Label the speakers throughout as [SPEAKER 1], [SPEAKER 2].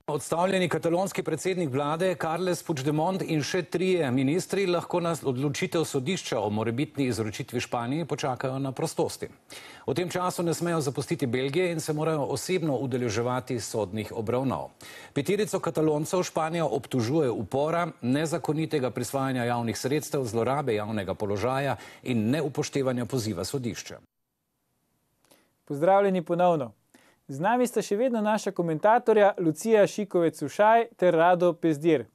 [SPEAKER 1] Odstavljeni katalonski predsednik vlade Carles Puigdemont in še 3 ministri lahko na odločitev sodišča o morebitni izročitvi Španiji počakajo na prostosti. V tem času ne smejo zapustiti Belgije in se morajo osebno udeleževati sodnih obravnav. 5 Kataloncev Španija obtožuje upora, nezakonitega prisvajanja javnih sredstev, zlorabe javnega položaja in neupoštevanja poziva sodišča.
[SPEAKER 2] Pozdravljeni ponovno. Z nami sta še vedno naša komentatorja Lucija Šikovec-Ušaj ter Rado Pezdir.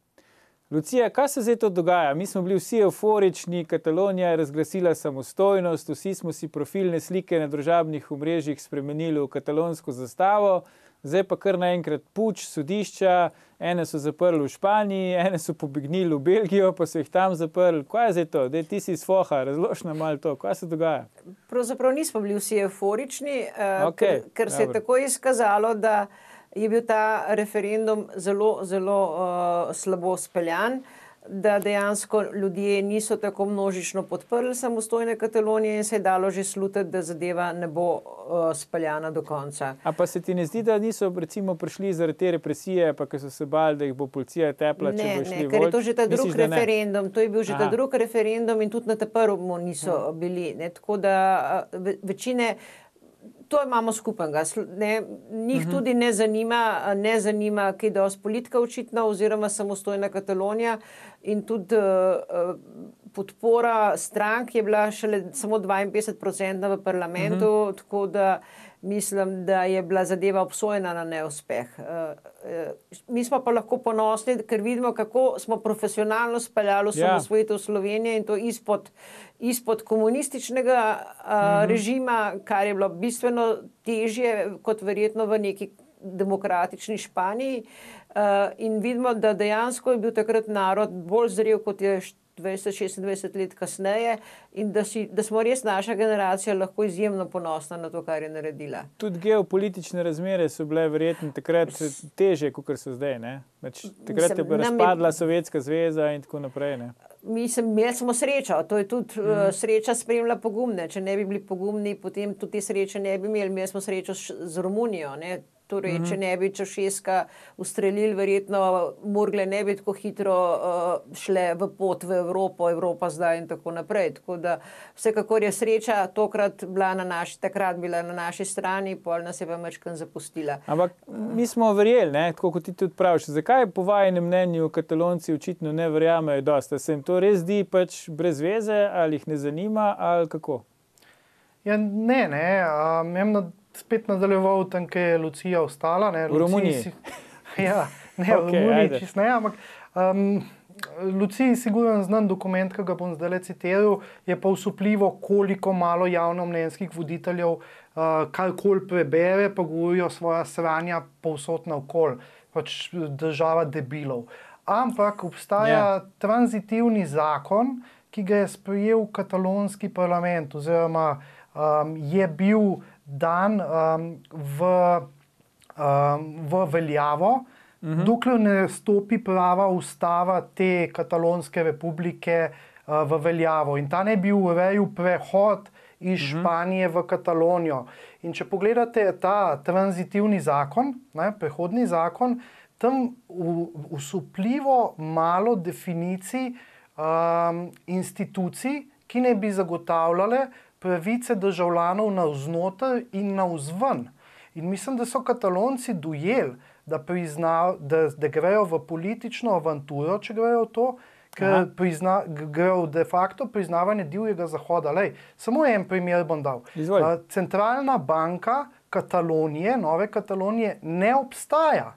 [SPEAKER 2] Lucija, kaj se zdaj to dogaja? Mi smo bili vsi euforični, Katalonija je razglasila samostojnost, vsi smo si profilne slike na družabnih omrežjih spremenili v katalonsko zastavo, zdaj pa kar naenkrat puč, sodišča, ene so zaprli v Španiji, ene so pobegnili v Belgijo, pa so jih tam zaprli. Kaj je zdaj to? Dej, ti si iz foha, razloži nam malo to. Kaj se dogaja?
[SPEAKER 3] Pravzaprav nismo bili vsi euforični, ker se je tako izkazalo, da je bil ta referendum zelo slabo speljan, da dejansko ljudje niso tako množično podprli samostojne Katalonije in se je dalo že slutiti, da zadeva ne bo speljana do konca.
[SPEAKER 2] A pa se ti ne zdi, da niso recimo prišli zaradi te represije, pa ker so se bali, da jih bo policija tepla, če bo šli
[SPEAKER 3] ker je to že ta drug referendum, to je bil že ta drug referendum in tudi na ta prvemu niso bili. Tako da večine, to imamo skupnega. Njih tudi ne zanima kaj dosti politika očitno oziroma samostojna Katalonija in tudi podpora strank je bila šele samo 52% v parlamentu, tako da mislim, da je bila zadeva obsojena na neuspeh. Mi smo pa lahko ponosni, ker vidimo, kako smo profesionalno speljali osamosvojitev Slovenije in to izpod komunističnega režima, kar je bilo bistveno težje kot verjetno v neki demokratični Španiji. In vidimo, da dejansko je bil takrat narod bolj zrel, kot je 20-26 let kasneje in da smo res naša generacija lahko izjemno ponosna na to, kar je naredila.
[SPEAKER 2] Tudi geopolitične razmere so bile verjetno takrat težje, kot so zdaj, ne? Takrat je bila razpadla Sovjetska zveza in tako naprej, ne?
[SPEAKER 3] Imeli smo srečo, to je tudi sreča spremlja pogumne. Če ne bi bili pogumni, potem tudi te sreče ne bi imeli. Imeli smo srečo z Romunijo, ne? Torej, če ne bi Čaušesca ustrelili, verjetno Murgle ne bi tako hitro šle v pot v Evropo, Evropa zdaj in tako naprej. Tako da vsekakor je sreča takrat bila na naši strani, pol nas je pa majčkeno zapustila.
[SPEAKER 2] Ampak mi smo verjeli, ne, tako kot ti tudi praviš. Zakaj po vajenem mnenju Katalonci očitno ne verjamejo dosti? Se jim to res zdi pač brez veze ali jih ne zanima ali kako?
[SPEAKER 4] Ja, ne. Spet nadaljeval tam, kjer je Lucija ostala.
[SPEAKER 2] V Romuniji?
[SPEAKER 4] Ja, ne, v Romuniji čisto ne, ampak Luciji sigurno znan dokument, ki ga bom zdaj citiral, je pa usupljivo, koliko malo javnomnenjskih voditeljev karkoli prebere, pa govorijo svoja sranja povsod naokoli, pač država debilov. Ampak obstaja tranzitivni zakon, ki ga je sprejel katalonski parlament, oziroma je bil dan v veljavo, dokler ne stopi prava ustava te katalonske republike v veljavo. In ta ne bi urejal prehod iz Španije v Katalonijo. In če pogledate ta tranzitivni zakon, prehodni zakon, tam usupljivo malo definicij institucij, ki ne bi zagotavljale pravice državljanov navznoter in navzven. In mislim, da so Katalonci dojeli, da grejo v politično avanturo, če grejo to, ker grejo de facto priznavanje divjega zahoda. Samo en primer bom dal. Centralna banka Katalonije, Nove Katalonije, ne obstaja.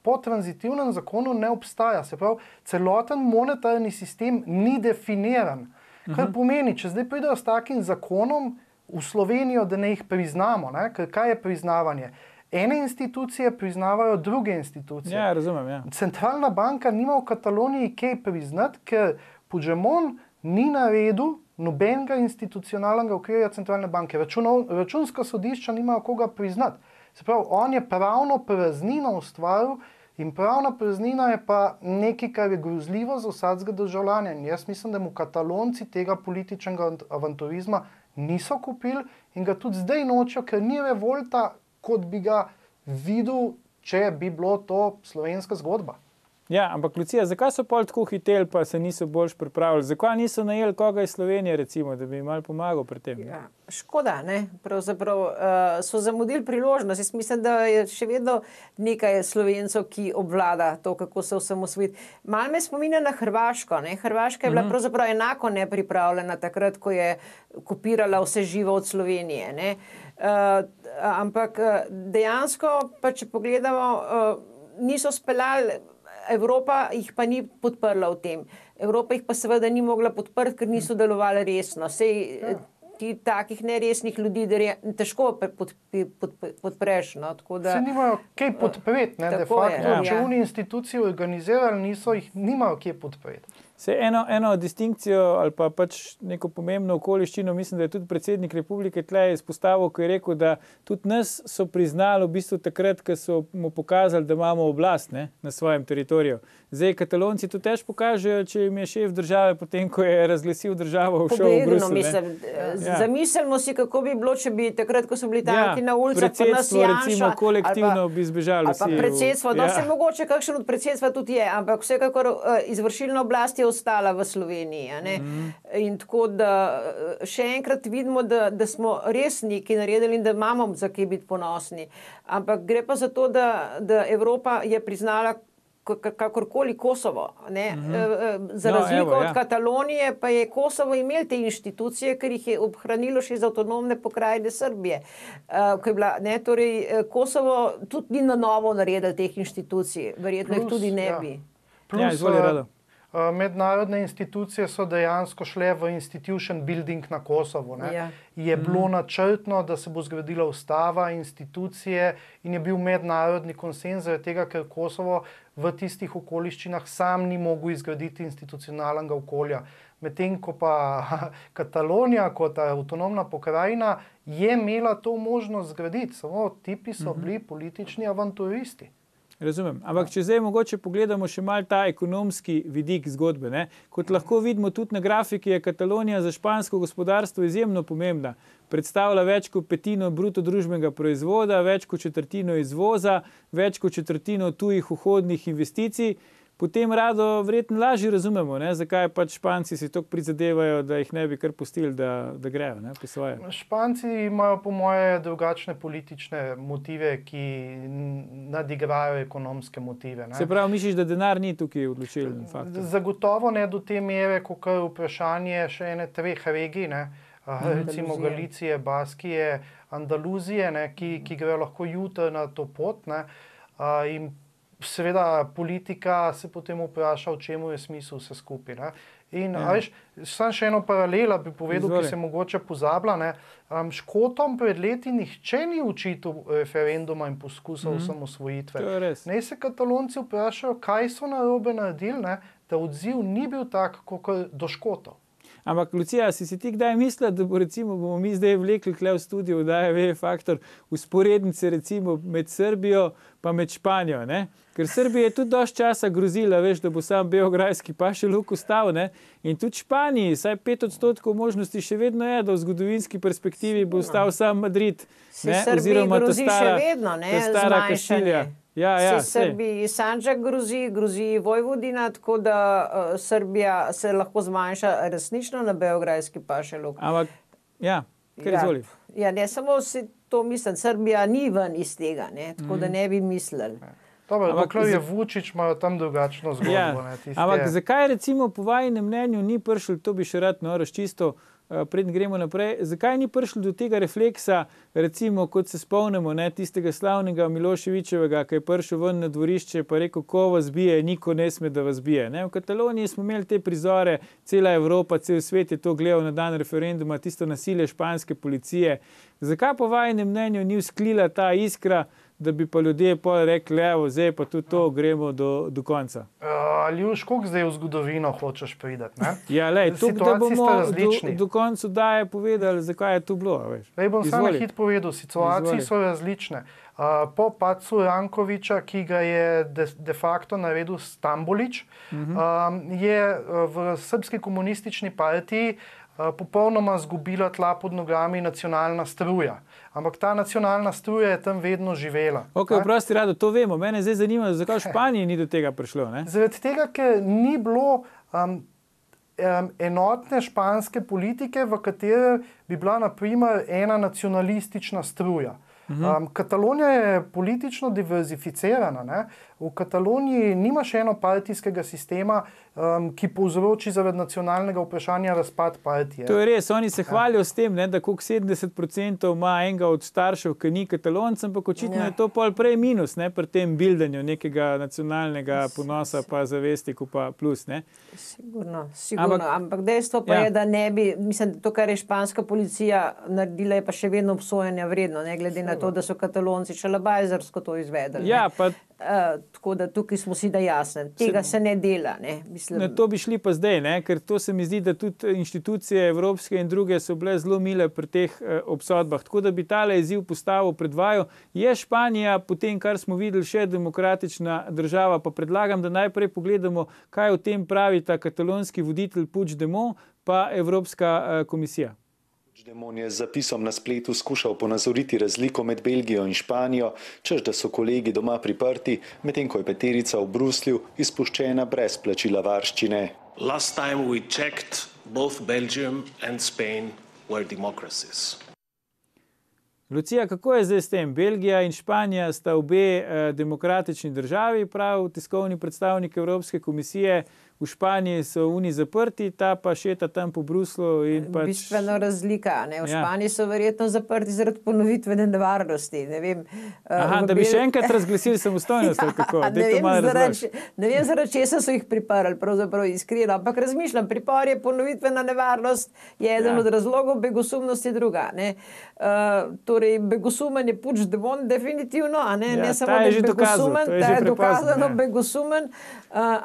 [SPEAKER 4] Po tranzitivnem zakonu ne obstaja. Se pravi, celoten monetarni sistem ni definiran. Kar pomeni, če zdaj pridejo s takim zakonom v Slovenijo, da ne jih priznamo, ker kaj je priznavanje? Ene institucije priznavajo druge institucije.
[SPEAKER 2] Ja, razumem, ja.
[SPEAKER 4] Centralna banka nima v Kataloniji kaj priznati, ker Puigdemont ni naredil nobenega institucionalnega okvirja centralne banke. Računska sodišča nimajo koga priznati. Se pravi, on je pravno praznino ustvaril. In pravna praznina je pa nekaj, kar je grozljivo za vsakega državljana. In jaz mislim, da mu Katalonci tega političnega avanturizma niso kupili in ga tudi zdaj nočejo, ker ni revolta, kot bi ga videl če bi bilo to slovenska zgodba.
[SPEAKER 2] Ja, ampak Lucija, zakaj so pol tako hiteli, pa se niso boljš pripravili? Zakaj niso najeli koga iz Slovenije, recimo, da bi jim malo pomagal pri tem?
[SPEAKER 3] Ja, škoda, ne? Pravzaprav so zamudili priložnost. Jaz mislim, da je še vedno nekaj Slovencev, ki obvlada to, kako se osamosvojiti. Malo me spominja na Hrvaško. Ne? Hrvaška je bila pravzaprav enako nepripravljena takrat, ko je kopirala vse živo od Slovenije. Ne? Ampak dejansko, pa če pogledamo, niso speljali. Evropa jih pa ni podprla v tem. Evropa jih pa seveda ni mogla podprti, ker niso delovali resno. Sej ti takih neresnih ljudi težko podpreš. No?
[SPEAKER 4] Se nimajo kaj podpreti, ne? De facto, če oni institucije organizirali, nimajo kaj podpreti.
[SPEAKER 2] Se eno distinkcijo ali pa pač neko pomembno okoliščino, mislim, da je tudi predsednik Republike tle izpostavil, ko je rekel, da tudi nas so priznali v bistvu takrat, ko so mu pokazali, da imamo oblast, ne, na svojem teritoriju. Zdaj, Katalonci to tež pokažejo, če jim je šef države, potem, ko je razglasil državo, šel v Bruselj.
[SPEAKER 3] Zamislimo si, kako bi bilo, če bi takrat, ko so bili tanki na ulicah, pa nas Janša,
[SPEAKER 2] recimo, kolektivno bi zbežali vsi.
[SPEAKER 3] Ali pa predsedstvo, se mogoče kakšen od predsedstva tudi je, ampak vsekakor izvršilna oblast je ostala v Sloveniji. Ne? In tako, da še enkrat vidimo, da smo res nekaj naredili in da imamo za kaj biti ponosni. Ampak gre pa za to, da Evropa je priznala kakorkoli Kosovo. Ne? Za razliko od Katalonije pa je Kosovo imel te inštitucije, ker jih je obhranilo še iz avtonomne pokrajine Srbije. Torej, Kosovo tudi ni na novo naredil teh inštitucij. Verjetno jih tudi ne bi.
[SPEAKER 4] Plus, mednarodne institucije so dejansko šle v institution building na Kosovo. Je bilo načrtno, da se bo zgradila ustava, institucije in je bil mednarodni konsenz zaradi tega, ker Kosovo v tistih okoliščinah sam ni mogel izgraditi institucionalnega okolja. Medtem ko pa Katalonija kot avtonomna pokrajina je imela to možnost zgraditi, samo tipi so bili politični avanturisti.
[SPEAKER 2] Razumem. Ampak če zdaj mogoče pogledamo še malo ta ekonomski vidik zgodbe. Ne? Kot lahko vidimo tudi na grafiki, je Katalonija za špansko gospodarstvo izjemno pomembna. Predstavlja več kot petino bruto družbenega proizvoda, več kot četrtino izvoza, več kot četrtino tujih vhodnih investicij. Potem rado verjetno lažje razumemo, ne? Zakaj pač Španci si toliko prizadevajo, da jih ne bi kar pustili, da grejo, ne? Po svoje.
[SPEAKER 4] Španci imajo po moje drugačne politične motive, ki nadigrajo ekonomske motive. Ne?
[SPEAKER 2] Se pravi, misliš, da denar ni tukaj odločilen faktor?
[SPEAKER 4] Zagotovo ne do te mere, kot je vprašanje še ene 3 regij, ne? Recimo Galicije, Baskije, Andaluzije, ne? Ki grejo lahko jutri na to pot, ne? In seveda politika se potem vpraša, v čemu je smisel vse skupaj. Ne? In sam še eno paralela bi povedal, ki se mogoče pozablja. Ne? Škotom pred leti nihče ni učitil referenduma in poskusov osamosvojitve. Naj se Katalonci vprašajo, kaj so narobe naredili, ne? Da odziv ni bil tak, kot do Škotov.
[SPEAKER 2] Ampak, Lucija, si ti kdaj mislila, da bomo mi zdaj vlekli tule v studiu, da je faktor usporednice recimo med Srbijo pa med Španijo, ne? Ker Srbija je tudi dosti časa grozila, veš, da bo sam beograjski pašeluk ostal, ne? In tudi Španiji, saj 5% možnosti še vedno je, da v zgodovinski perspektivi bo ostal sam Madrid, ne? Oziroma ta stara Kastilja.
[SPEAKER 3] Srbiji Sandžak grozi Vojvodina, tako da Srbija se lahko zmanjša resnično na beograjski pašeluk.
[SPEAKER 2] Ampak, kar izvoli.
[SPEAKER 3] Ne samo si to mislim, Srbija ni ven iz tega, ne? Tako da ne bi mislili.
[SPEAKER 4] Dobro, dokler je Vučić, imajo tam drugačno zgodbo.
[SPEAKER 2] Ampak zakaj recimo po vajinem mnenju ni prišlo, to bi še rad razčistil, preden gremo naprej, zakaj ni prišlo do tega refleksa, recimo, kot se spomnimo, ne, tistega slavnega Miloševićevega, ki je prišel ven na dvorišče pa rekel, ko vas bije, niko ne sme, da vas bije. Ne? V Kataloniji smo imeli te prizore, cela Evropa, cel svet je to gledal na dan referenduma, tisto nasilje španske policije. Zakaj po vajinem mnenju ni vzklila ta iskra, da bi pa ljudje pol rekli, evo, zdaj pa tudi to, gremo do konca?
[SPEAKER 4] Aljuš, koliko zdaj v zgodovino hočeš priti?
[SPEAKER 2] Ja, lej, tukaj da bomo do koncu daje povedali, zakaj je to bilo.
[SPEAKER 4] Lej, bom samo hit povedal, situacije so različne. Po padcu Jankovića, ki ga je de facto naredil Stambolić, je v Srpski komunistični partiji popolnoma zgubila tla pod nogami nacionalna struja. Ampak ta nacionalna struja je tam vedno živela.
[SPEAKER 2] Oprosti, Rado, to vemo. Mene zdaj zanima, zakaj v Španiji ni do tega prišlo. Ne?
[SPEAKER 4] Zaradi tega, ker ni bilo enotne španske politike, v kateri bi bila na primer ena nacionalistična struja. Katalonija je politično diverzificirana. Ne? V Kataloniji nimaš enopartijskega sistema, ki povzroči zaradi nacionalnega vprašanja razpad partije.
[SPEAKER 2] To je res, oni se hvalijo s tem, ne, da koliko 70% ima enega od staršev, ki ni Katalonc, ampak očitno je to pol prej minus, ne, pri tem bildanju nekega nacionalnega ponosa pa zavesti, ko pa plus. Ne.
[SPEAKER 3] Sigurno. Ampak dejstvo pa je, da ne bi, mislim, to, kar je španska policija naredila, je pa še vedno obsojanja vredno, ne, glede na to, da so Katalonci šalabajzersko to izvedeli.
[SPEAKER 2] Ja, pa
[SPEAKER 3] tako da tukaj smo si da jasni. Tega se ne dela. Ne? Mislim...
[SPEAKER 2] Na to bi šli pa zdaj, ne? Ker to se mi zdi, da tudi inštitucije evropske in druge so bile zelo mile pri teh obsodbah. Tako da bi tale izziv postavil pred vaju. Je Španija, potem kar smo videli, še demokratična država, pa predlagam, da najprej pogledamo, kaj o tem pravi ta katalonski voditelj Puigdemont pa Evropska komisija.
[SPEAKER 5] Puigdemont je z zapisom na spletu skušal ponazoriti razliko med Belgijo in Španijo, češ da so kolegi doma priprti, medtem ko je peterica v Bruslju izpuščena brez plačila varščine.
[SPEAKER 6] Last time we checked, both Belgium and Spain were democracies.
[SPEAKER 2] Lucija, kako je zdaj s tem? Belgija in Španija sta obe demokratični državi, prav tiskovni predstavnik Evropske komisije. V Španiji so oni zaprti, ta pa šeta tam po Bruslu. In pač...
[SPEAKER 3] Bistveno razlika. Ne? V Španiji so verjetno zaprti zaradi ponovitvene nevarnosti. Ne vem,
[SPEAKER 2] da bi še enkrat razglasili samostojnost.
[SPEAKER 3] Ne vem, zaradi česa so jih priprli, pravzaprav iskreno. Ampak razmišljam, pripor je ponovitvena nevarnost, je eden od razlogov, begosumnost je druga. Ne? Torej, begosumen je Puigdemont definitivno, a ne, ne samo da je begosumen, ta je dokazano begosumen,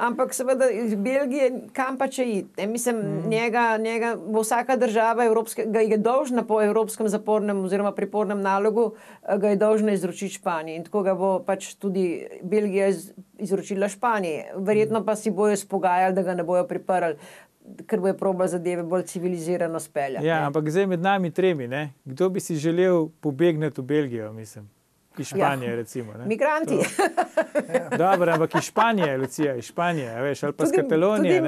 [SPEAKER 3] ampak seveda Belgije, kam pa če iti? Mislim, njega vsaka država ga je dolžna po evropskem zapornem oziroma pripornem nalogu, ga je dolžna izročiti Španiji. In tako ga bo pač tudi Belgija izročila Španiji. Verjetno pa si bojo spogajali, da ga ne bojo priprli, ker bojo probali zadeve bolj civilizirano speljati.
[SPEAKER 2] Ja, ampak zdaj med nami tremi, ne? Kdo bi si želel pobegniti v Belgijo, mislim? Iz Španije, recimo. Ne?
[SPEAKER 3] Migranti.
[SPEAKER 2] Dobro, ampak iz Španije, Lucija, iz Španije, veš, ali pa iz Katalonije.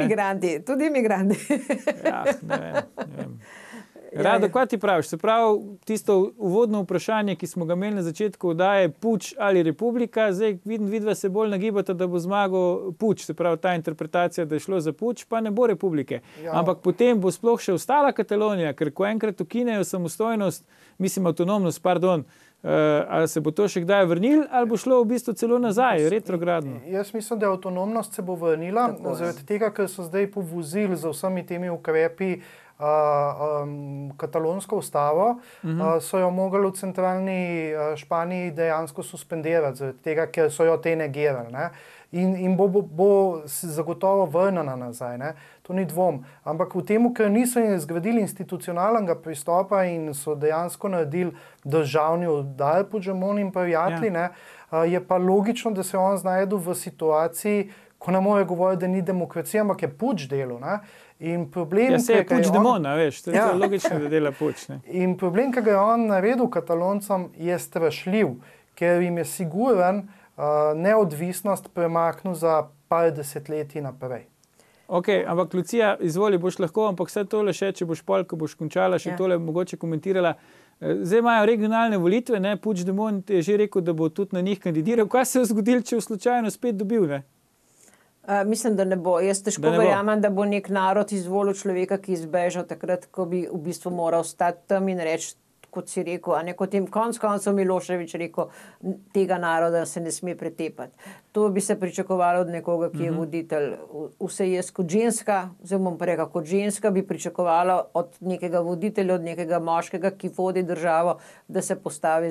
[SPEAKER 3] Tudi migranti.
[SPEAKER 2] Ja, ne vem. Rado, kaj ti praviš? Se pravi, tisto uvodno vprašanje, ki smo ga imeli na začetku oddaje, Puč ali Republika, zdaj vidva se bolj nagibata, da bo zmagal Puč, se pravi ta interpretacija, da je šlo za Puč, pa ne bo Republike. Ja. Ampak potem bo sploh še ostala Katalonija, ker ko enkrat ukinejo samostojnost, mislim avtonomnost, ali se bo to še kdaj vrnil, ali bo šlo v bistvu celo nazaj, retrogradno?
[SPEAKER 4] Jaz mislim, da avtonomnost se bo vrnila, zaradi tega, ker so zdaj povozili za vsemi temi ukrepi katalonsko ustavo, so jo mogli v centralni Španiji dejansko suspendirati, zaradi tega, ker so jo te negirali. Ne? In bo zagotovo vrnjena nazaj, ne? To ni dvom. Ampak v tem, ker niso zgradili institucionalnega pristopa in so dejansko naredili državni udar Puigdemont in prijatelji, ne? Je pa logično, da se on znajde v situaciji, ko ne more govoriti, da ni demokracija, ampak je Puig delo. In problem,
[SPEAKER 2] se je Puigdemont, veš, to je logično, da dela Puig.
[SPEAKER 4] In problem, ki ga je on naredil Kataloncem, je strašljiv, ker jim je siguren neodvisnost premaknil za par desetletij naprej.
[SPEAKER 2] Ok, ampak Lucija, izvoli, boš lahko, ampak vse tole še, če boš pol, ko boš končala, še tole mogoče komentirala. Zdaj imajo regionalne volitve, ne? Puigdemont je že rekel, da bo tudi na njih kandidiral. Kaj se je zgodilo, če v slučajno spet dobil, ne?
[SPEAKER 3] Mislim, da ne bo. Jaz težko verjamem, da bo nek narod izvolil človeka, ki izbežal takrat, ko bi v bistvu moral stati tam in reči, kot si rekel, a ne kot jim konc koncev Milošević rekel, tega naroda se ne sme pretepati. To bi se pričakovalo od nekoga, ki je voditelj. Vse jaz kot ženska, zdaj bom pa rekla, kot ženska bi pričakovala od nekega voditelja, od nekega moškega, ki vodi državo, da se postavi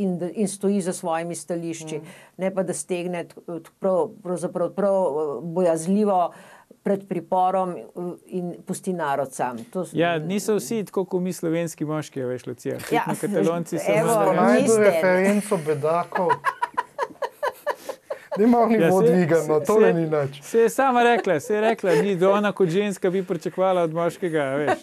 [SPEAKER 3] in stoji za svojimi stališči. Ne pa, da stegne prav bojazljivo pred priporom in pusti narod sam.
[SPEAKER 2] Ja, niso vsi tako, kot mi slovenski moški, veš, Lucija.
[SPEAKER 3] Ja,
[SPEAKER 2] Katalonci so
[SPEAKER 4] najbolj referenco bedakov. Nima nivo dvigano, tole ni nič.
[SPEAKER 2] Se je sama rekla, ni ona kot ženska bi pričakovala od moškega, veš.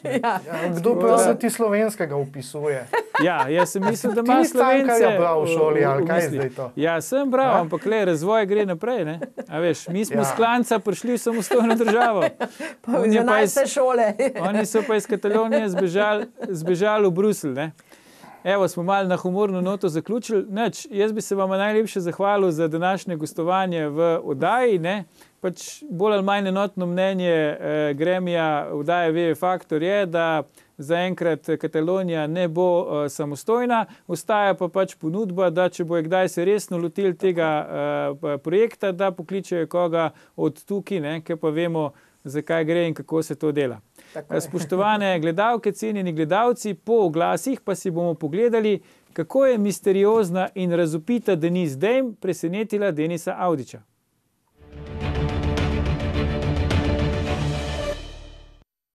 [SPEAKER 4] Kdo pa se ti slovenskega upisuje?
[SPEAKER 2] Ja, jaz sem mislil, da ima Slovence...
[SPEAKER 4] Ti nisi bral v šoli, ali kaj je zdaj to?
[SPEAKER 2] Ja, sem bral, ampak razvoj gre naprej, ne. A veš, mi smo s klanca prišli v samostojno državo.
[SPEAKER 3] Pa iz 11. šole.
[SPEAKER 2] Oni so pa iz Katalonije zbežali v Bruselj, ne. Evo, smo malo na humorno noto zaključili. Jaz bi se vam najlepše zahvalil za današnje gostovanje v oddaji, ne. Pač bolj ali manj enotno mnenje gremija oddaje VV Faktor je, da zaenkrat Katalonija ne bo samostojna, ostaja pa pač ponudba, da če bo kdaj se resno lotili tega projekta, da pokličejo koga od tukaj, ne, ker pa vemo, zakaj gre in kako se to dela. Spoštovane gledalke, cenjeni gledalci, po oglasih pa si bomo pogledali, kako je misteriozna in razvpita Denise Dame presenetila Denisa Avdića.